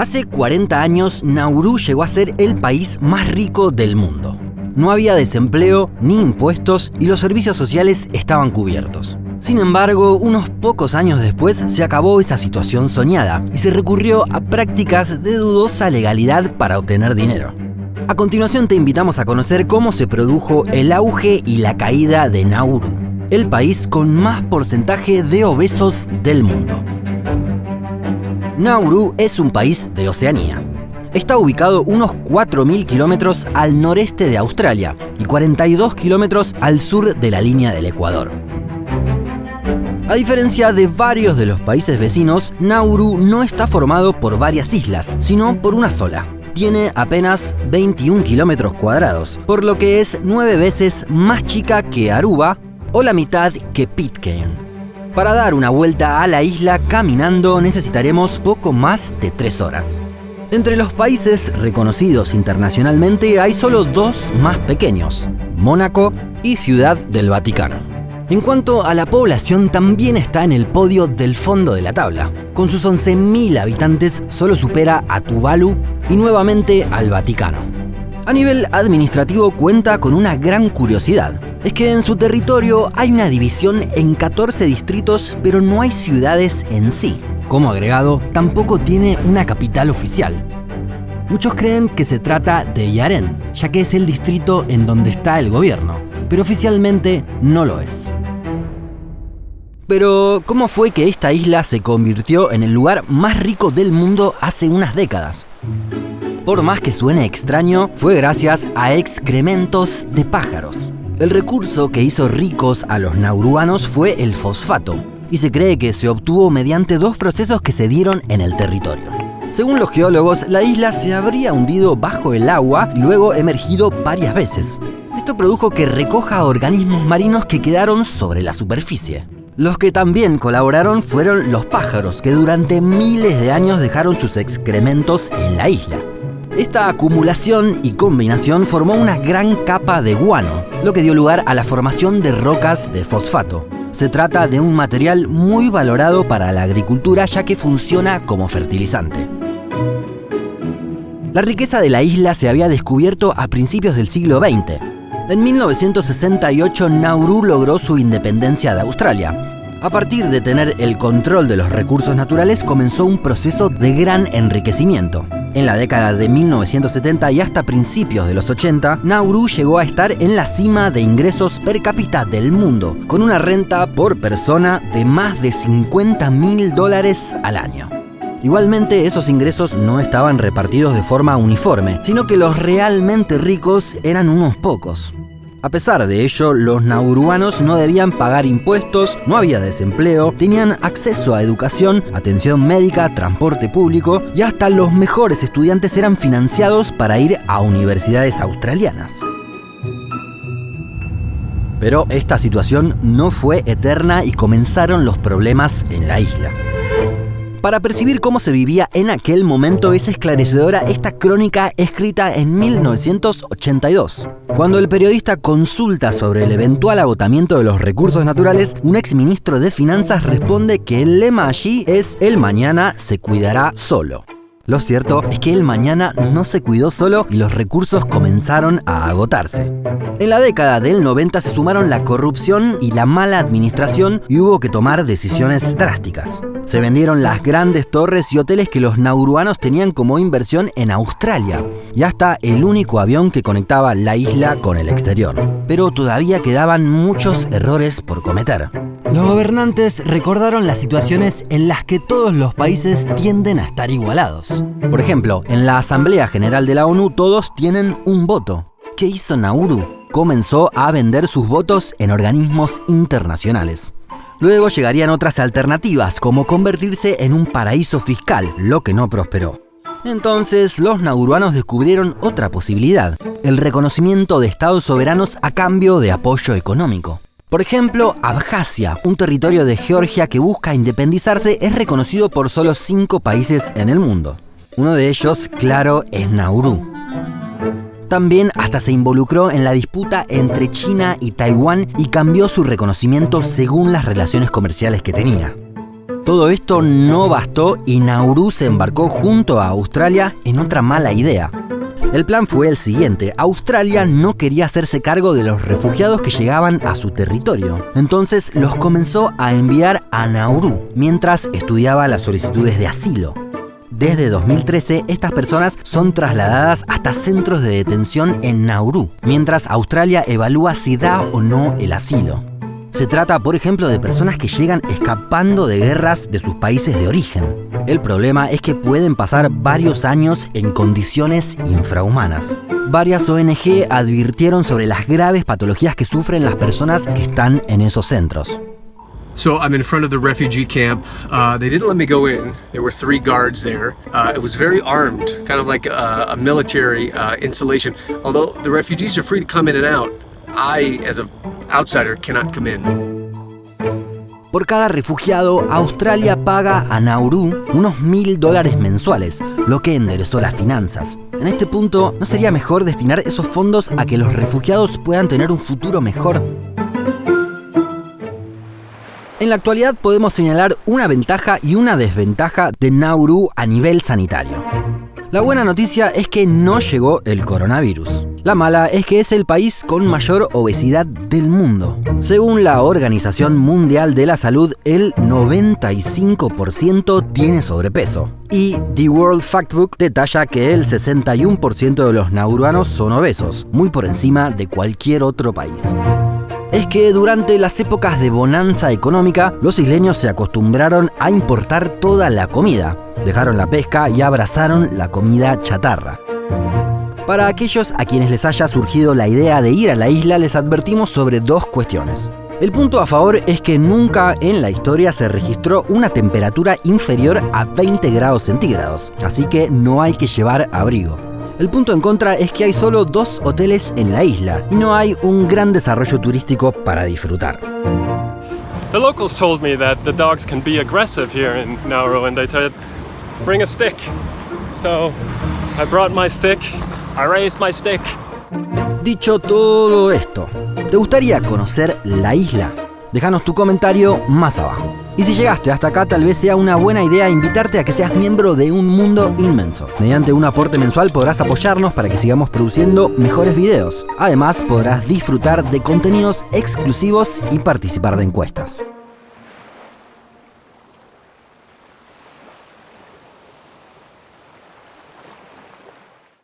Hace 40 años, Nauru llegó a ser el país más rico del mundo. No había desempleo ni impuestos y los servicios sociales estaban cubiertos. Sin embargo, unos pocos años después se acabó esa situación soñada y se recurrió a prácticas de dudosa legalidad para obtener dinero. A continuación te invitamos a conocer cómo se produjo el auge y la caída de Nauru, el país con más porcentaje de obesos del mundo. Nauru es un país de Oceanía. Está ubicado unos 4.000 kilómetros al noreste de Australia y 42 kilómetros al sur de la línea del Ecuador. A diferencia de varios de los países vecinos, Nauru no está formado por varias islas, sino por una sola. Tiene apenas 21 kilómetros cuadrados, por lo que es 9 veces más chica que Aruba o la mitad que Pitcairn. Para dar una vuelta a la isla caminando necesitaremos poco más de 3 horas. Entre los países reconocidos internacionalmente hay solo 2 más pequeños, Mónaco y Ciudad del Vaticano. En cuanto a la población, también está en el podio del fondo de la tabla. Con sus 11.000 habitantes solo supera a Tuvalu y nuevamente al Vaticano. A nivel administrativo cuenta con una gran curiosidad. Es que en su territorio hay una división en 14 distritos, pero no hay ciudades en sí. Como agregado, tampoco tiene una capital oficial. Muchos creen que se trata de Yaren, ya que es el distrito en donde está el gobierno, pero oficialmente no lo es. Pero, ¿cómo fue que esta isla se convirtió en el lugar más rico del mundo hace unas décadas? Por más que suene extraño, fue gracias a excrementos de pájaros. El recurso que hizo ricos a los nauruanos fue el fosfato, y se cree que se obtuvo mediante 2 procesos que se dieron en el territorio. Según los geólogos, la isla se habría hundido bajo el agua y luego emergido varias veces. Esto produjo que recoja organismos marinos que quedaron sobre la superficie. Los que también colaboraron fueron los pájaros, que durante miles de años dejaron sus excrementos en la isla. Esta acumulación y combinación formó una gran capa de guano, lo que dio lugar a la formación de rocas de fosfato. Se trata de un material muy valorado para la agricultura, ya que funciona como fertilizante. La riqueza de la isla se había descubierto a principios del siglo XX. En 1968, Nauru logró su independencia de Australia. A partir de tener el control de los recursos naturales, comenzó un proceso de gran enriquecimiento. En la década de 1970 y hasta principios de los 80, Nauru llegó a estar en la cima de ingresos per cápita del mundo, con una renta por persona de más de $50.000 al año. Igualmente, esos ingresos no estaban repartidos de forma uniforme, sino que los realmente ricos eran unos pocos. A pesar de ello, los nauruanos no debían pagar impuestos, no había desempleo, tenían acceso a educación, atención médica, transporte público y hasta los mejores estudiantes eran financiados para ir a universidades australianas. Pero esta situación no fue eterna y comenzaron los problemas en la isla. Para percibir cómo se vivía en aquel momento es esclarecedora esta crónica escrita en 1982. Cuando el periodista consulta sobre el eventual agotamiento de los recursos naturales, un exministro de Finanzas responde que el lema allí es «El mañana se cuidará solo». Lo cierto es que el mañana no se cuidó solo y los recursos comenzaron a agotarse. En la década del 90 se sumaron la corrupción y la mala administración y hubo que tomar decisiones drásticas. Se vendieron las grandes torres y hoteles que los nauruanos tenían como inversión en Australia y hasta el único avión que conectaba la isla con el exterior. Pero todavía quedaban muchos errores por cometer. Los gobernantes recordaron las situaciones en las que todos los países tienden a estar igualados. Por ejemplo, en la Asamblea General de la ONU todos tienen un voto. ¿Qué hizo Nauru? Comenzó a vender sus votos en organismos internacionales. Luego llegarían otras alternativas, como convertirse en un paraíso fiscal, lo que no prosperó. Entonces, los nauruanos descubrieron otra posibilidad, el reconocimiento de estados soberanos a cambio de apoyo económico. Por ejemplo, Abjasia, un territorio de Georgia que busca independizarse, es reconocido por solo 5 países en el mundo. Uno de ellos, claro, es Nauru. También hasta se involucró en la disputa entre China y Taiwán y cambió su reconocimiento según las relaciones comerciales que tenía. Todo esto no bastó y Nauru se embarcó junto a Australia en otra mala idea. El plan fue el siguiente: Australia no quería hacerse cargo de los refugiados que llegaban a su territorio. Entonces los comenzó a enviar a Nauru mientras estudiaba las solicitudes de asilo. Desde 2013, estas personas son trasladadas hasta centros de detención en Nauru, mientras Australia evalúa si da o no el asilo. Se trata, por ejemplo, de personas que llegan escapando de guerras de sus países de origen. El problema es que pueden pasar varios años en condiciones infrahumanas. Varias ONG advirtieron sobre las graves patologías que sufren las personas que están en esos centros. So I'm in front of the refugee camp. They didn't let me go in. There were 3 guards there. It was very armed, kind of like a military installation. Although the refugees are free to come in and out, I, as an outsider, cannot come in. Por cada refugiado, Australia paga a Nauru unos $1.000 mensuales, lo que enderezó las finanzas. En este punto, ¿no sería mejor destinar esos fondos a que los refugiados puedan tener un futuro mejor? En la actualidad podemos señalar una ventaja y una desventaja de Nauru a nivel sanitario. La buena noticia es que no llegó el coronavirus. La mala es que es el país con mayor obesidad del mundo. Según la Organización Mundial de la Salud, el 95% tiene sobrepeso. Y The World Factbook detalla que el 61% de los nauruanos son obesos, muy por encima de cualquier otro país. Es que durante las épocas de bonanza económica, los isleños se acostumbraron a importar toda la comida, dejaron la pesca y abrazaron la comida chatarra. Para aquellos a quienes les haya surgido la idea de ir a la isla, les advertimos sobre 2 cuestiones. El punto a favor es que nunca en la historia se registró una temperatura inferior a 20 grados centígrados, así que no hay que llevar abrigo. El punto en contra es que hay solo 2 hoteles en la isla y no hay un gran desarrollo turístico para disfrutar. The locals told me that the dogs can be aggressive here in Nauru, and they said, bring a stick. So I brought my stick, I raised my stick. Dicho todo esto, ¿te gustaría conocer la isla? Déjanos tu comentario más abajo. Y si llegaste hasta acá, tal vez sea una buena idea invitarte a que seas miembro de Un Mundo Inmenso. Mediante un aporte mensual podrás apoyarnos para que sigamos produciendo mejores videos. Además, podrás disfrutar de contenidos exclusivos y participar de encuestas.